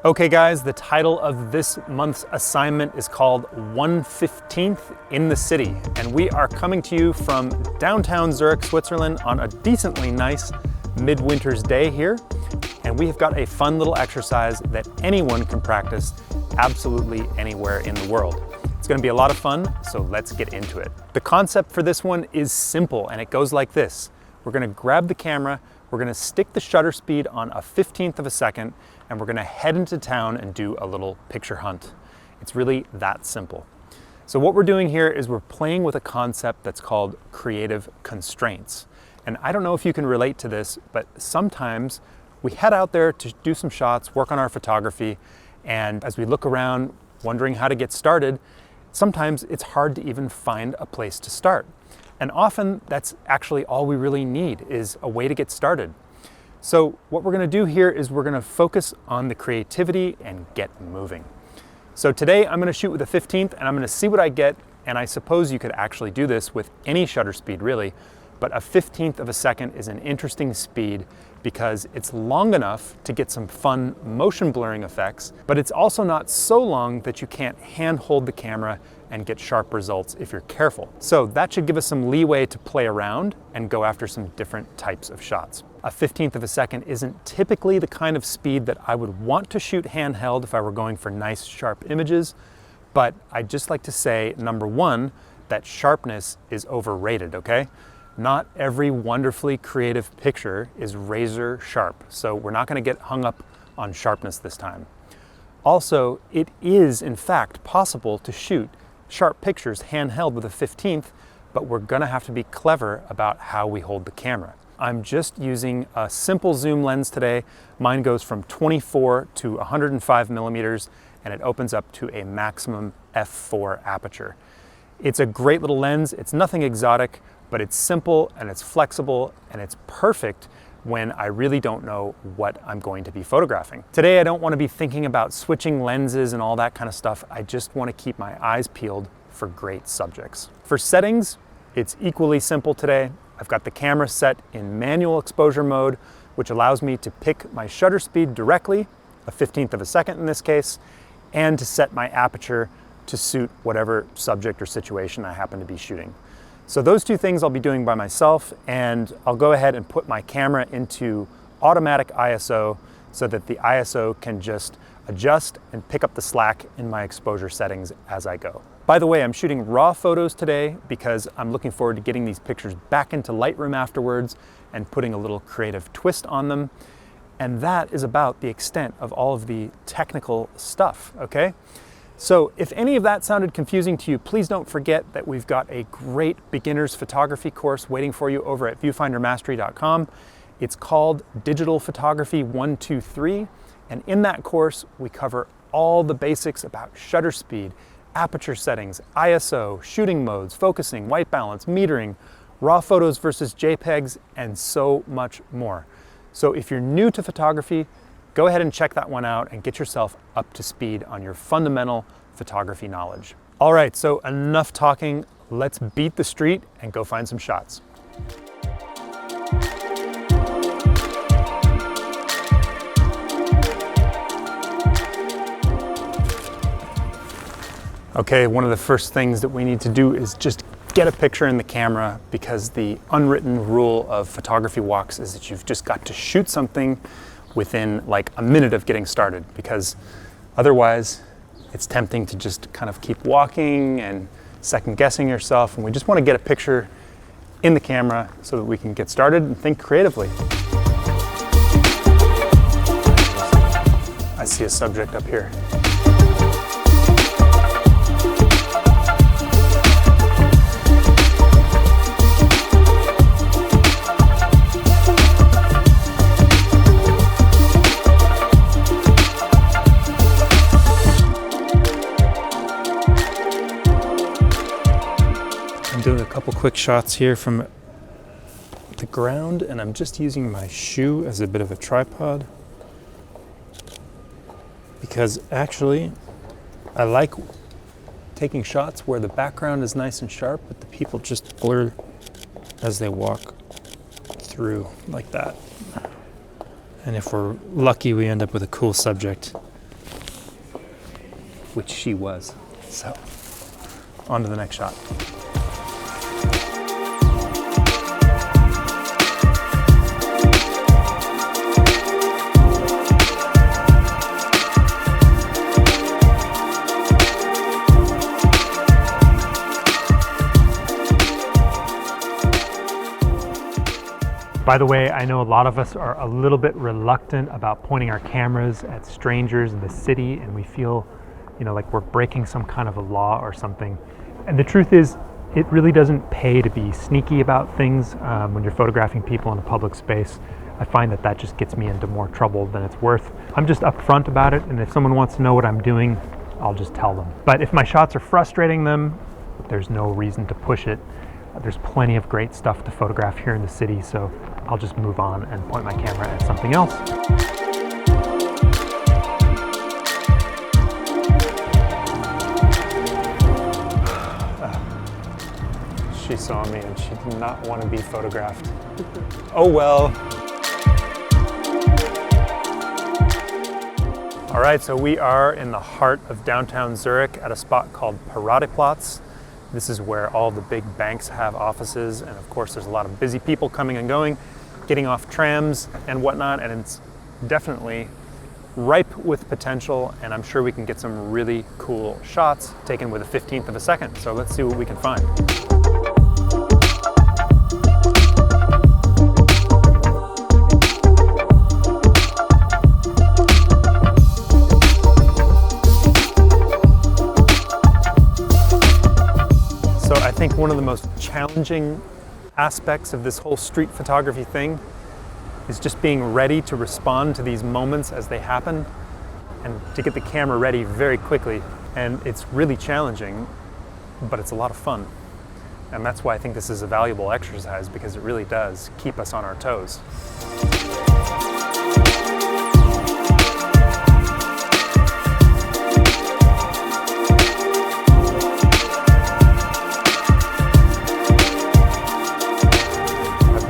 Okay guys, the title of this month's assignment is called 1/15th in the City, and we are coming to you from downtown Zurich, Switzerland on a decently nice midwinter's day here, and we have got a fun little exercise that anyone can practice absolutely anywhere in the world. It's going to be a lot of fun, so let's get into it. The concept for this one is simple, and it goes like this. We're going to grab the camera, we're going to stick the shutter speed on a 15th of a second, and we're going to head into town and do a little picture hunt. It's really that simple. So what we're doing here is we're playing with a concept that's called creative constraints. And I don't know if you can relate to this, but sometimes we head out there to do some shots, work on our photography, and as we look around wondering how to get started, sometimes it's hard to even find a place to start. And often that's actually all we really need is a way to get started. So what we're going to do here is we're going to focus on the creativity and get moving. So today I'm going to shoot with a 15th and I'm going to see what I get, and I suppose you could actually do this with any shutter speed really, but a 15th of a second is an interesting speed because it's long enough to get some fun motion blurring effects, but it's also not so long that you can't hand hold the camera and get sharp results if you're careful. So that should give us some leeway to play around and go after some different types of shots. A 15th of a second isn't typically the kind of speed that I would want to shoot handheld if I were going for nice sharp images, but I'd just like to say, number one, that sharpness is overrated, okay? Not every wonderfully creative picture is razor sharp, so we're not going to get hung up on sharpness this time. Also, it is in fact possible to shoot sharp pictures handheld with a 15th, but we're going to have to be clever about how we hold the camera. I'm just using a simple zoom lens today. Mine goes from 24 to 105 millimeters, and it opens up to a maximum f4 aperture. It's a great little lens. It's nothing exotic, but it's simple and it's flexible and it's perfect when I really don't know what I'm going to be photographing. Today I don't want to be thinking about switching lenses and all that kind of stuff. I just want to keep my eyes peeled for great subjects. For settings, it's equally simple today. I've got the camera set in manual exposure mode, which allows me to pick my shutter speed directly, a 15th of a second in this case, and to set my aperture to suit whatever subject or situation I happen to be shooting. So those two things I'll be doing by myself, and I'll go ahead and put my camera into automatic ISO so that the ISO can just adjust and pick up the slack in my exposure settings as I go. By the way, I'm shooting raw photos today because I'm looking forward to getting these pictures back into Lightroom afterwards and putting a little creative twist on them. And that is about the extent of all of the technical stuff, okay? So if any of that sounded confusing to you, please don't forget that we've got a great beginner's photography course waiting for you over at viewfindermastery.com. It's called Digital Photography 123, and in that course we cover all the basics about shutter speed, aperture settings, ISO, shooting modes, focusing, white balance, metering, raw photos versus JPEGs, and so much more. So if you're new to photography, go ahead and check that one out and get yourself up to speed on your fundamental photography knowledge. All right, so enough talking. Let's beat the street and go find some shots. Okay, one of the first things that we need to do is just get a picture in the camera, because the unwritten rule of photography walks is that you've just got to shoot something within like a minute of getting started, because otherwise it's tempting to just kind of keep walking and second guessing yourself, and we just want to get a picture in the camera so that we can get started and think creatively. I see a subject up here. Doing a couple quick shots here from the ground, and I'm just using my shoe as a bit of a tripod because actually I like taking shots where the background is nice and sharp but the people just blur as they walk through like that. And if we're lucky, we end up with a cool subject which she was. So, on to the next shot. By the way, I know a lot of us are a little bit reluctant about pointing our cameras at strangers in the city, and we feel, like we're breaking some kind of a law or something. And the truth is, it really doesn't pay to be sneaky about things when you're photographing people in a public space. I find that just gets me into more trouble than it's worth. I'm just upfront about it, and if someone wants to know what I'm doing, I'll just tell them. But if my shots are frustrating them, there's no reason to push it. There's plenty of great stuff to photograph here in the city, so I'll just move on and point my camera at something else. She saw me and she did not want to be photographed. Oh well. All right, so we are in the heart of downtown Zurich at a spot called Paradiplatz. This is where all the big banks have offices, and of course there's a lot of busy people coming and going, getting off trams and whatnot, and it's definitely ripe with potential, and I'm sure we can get some really cool shots taken with a 15th of a second. So let's see what we can find. I think one of the most challenging aspects of this whole street photography thing is just being ready to respond to these moments as they happen and to get the camera ready very quickly. And it's really challenging, but it's a lot of fun. And that's why I think this is a valuable exercise, because it really does keep us on our toes.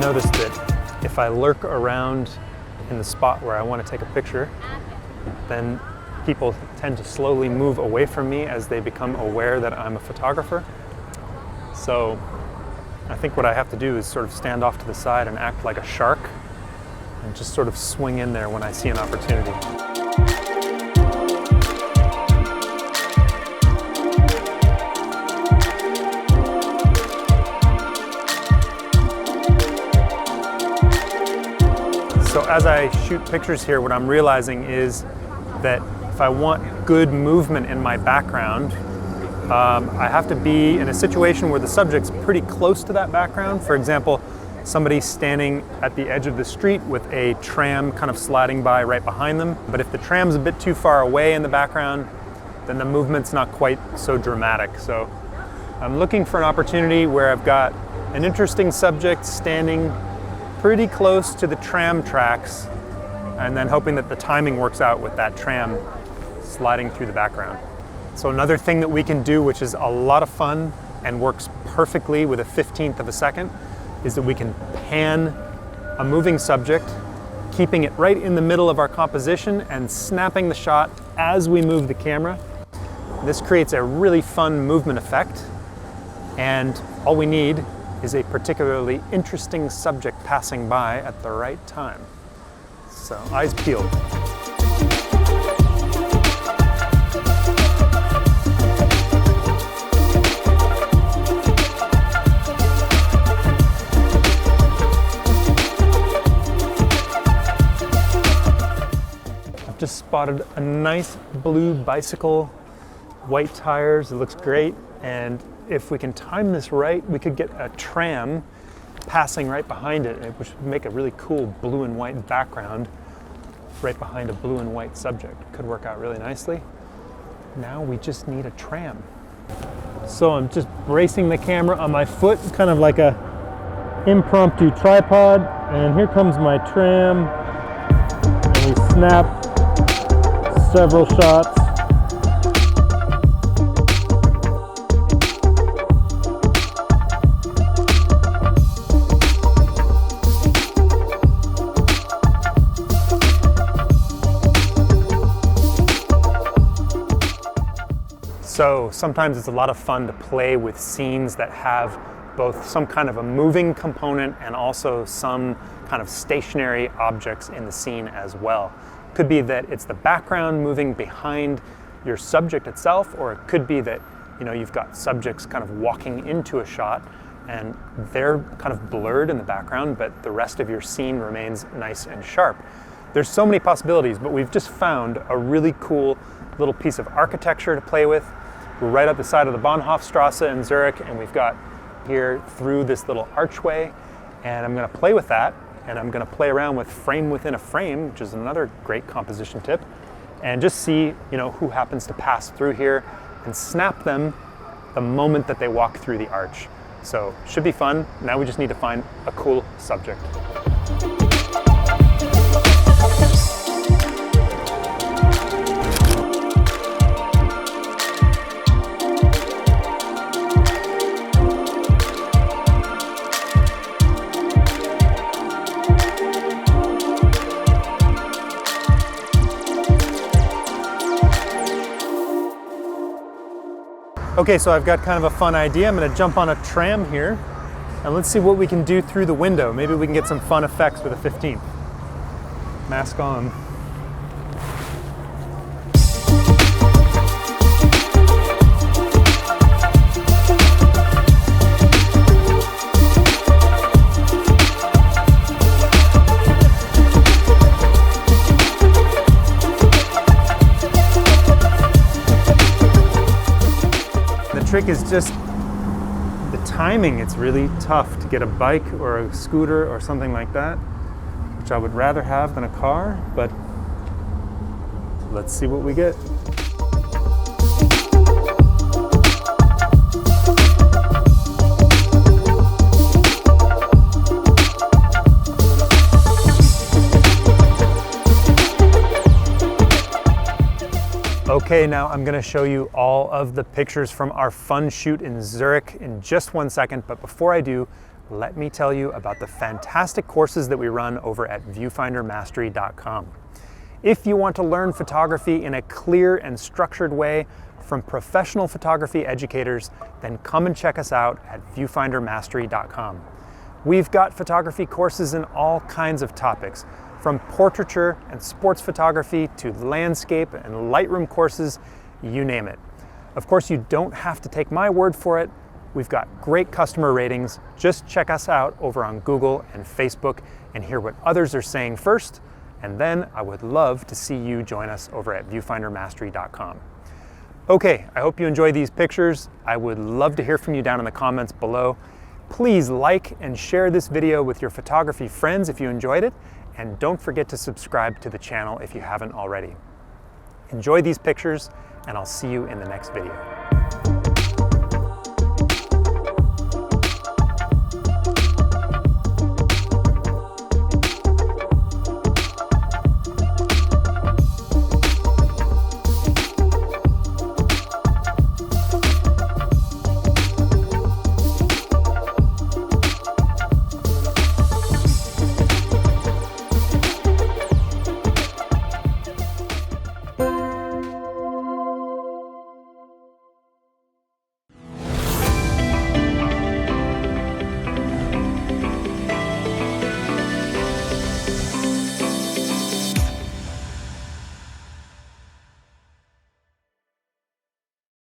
Notice that if I lurk around in the spot where I want to take a picture, then people tend to slowly move away from me as they become aware that I'm a photographer. So I think what I have to do is sort of stand off to the side and act like a shark and just sort of swing in there when I see an opportunity. So as I shoot pictures here, what I'm realizing is that if I want good movement in my background, I have to be in a situation where the subject's pretty close to that background. For example, somebody standing at the edge of the street with a tram kind of sliding by right behind them. But if the tram's a bit too far away in the background, then the movement's not quite so dramatic. So I'm looking for an opportunity where I've got an interesting subject standing pretty close to the tram tracks, and then hoping that the timing works out with that tram sliding through the background. So another thing that we can do, which is a lot of fun and works perfectly with a 15th of a second, is that we can pan a moving subject, keeping it right in the middle of our composition and snapping the shot as we move the camera. This creates a really fun movement effect, and all we need is a particularly interesting subject passing by at the right time. So, eyes peeled. I've just spotted a nice blue bicycle, white tires, it looks great, and if we can time this right, we could get a tram passing right behind it, which would make a really cool blue and white background right behind a blue and white subject. Could work out really nicely. Now we just need a tram. So I'm just bracing the camera on my foot, kind of like a impromptu tripod, and here comes my tram, and we snap several shots. So sometimes it's a lot of fun to play with scenes that have both some kind of a moving component and also some kind of stationary objects in the scene as well. Could be that it's the background moving behind your subject itself, or it could be that you've got subjects kind of walking into a shot and they're kind of blurred in the background, but the rest of your scene remains nice and sharp. There's so many possibilities, but we've just found a really cool little piece of architecture to play with. We're right up the side of the Bahnhofstrasse in Zurich, and we've got here through this little archway, and I'm going to play with that, and I'm going to play around with frame within a frame, which is another great composition tip, and just see who happens to pass through here and snap them the moment that they walk through the arch. So should be fun. Now we just need to find a cool subject. Okay, so I've got kind of a fun idea. I'm gonna jump on a tram here and let's see what we can do through the window. Maybe we can get some fun effects with a 15th. Mask on. The trick is just the timing. It's really tough to get a bike or a scooter or something like that, which I would rather have than a car, but let's see what we get. Okay, now I'm going to show you all of the pictures from our fun shoot in Zurich in just 1 second, but before I do, let me tell you about the fantastic courses that we run over at viewfindermastery.com. If you want to learn photography in a clear and structured way from professional photography educators, then come and check us out at viewfindermastery.com. We've got photography courses in all kinds of topics, from portraiture and sports photography to landscape and Lightroom courses, you name it. Of course, you don't have to take my word for it. We've got great customer ratings. Just check us out over on Google and Facebook and hear what others are saying first. And then I would love to see you join us over at viewfindermastery.com. Okay, I hope you enjoy these pictures. I would love to hear from you down in the comments below. Please like and share this video with your photography friends if you enjoyed it. And don't forget to subscribe to the channel if you haven't already. Enjoy these pictures, and I'll see you in the next video.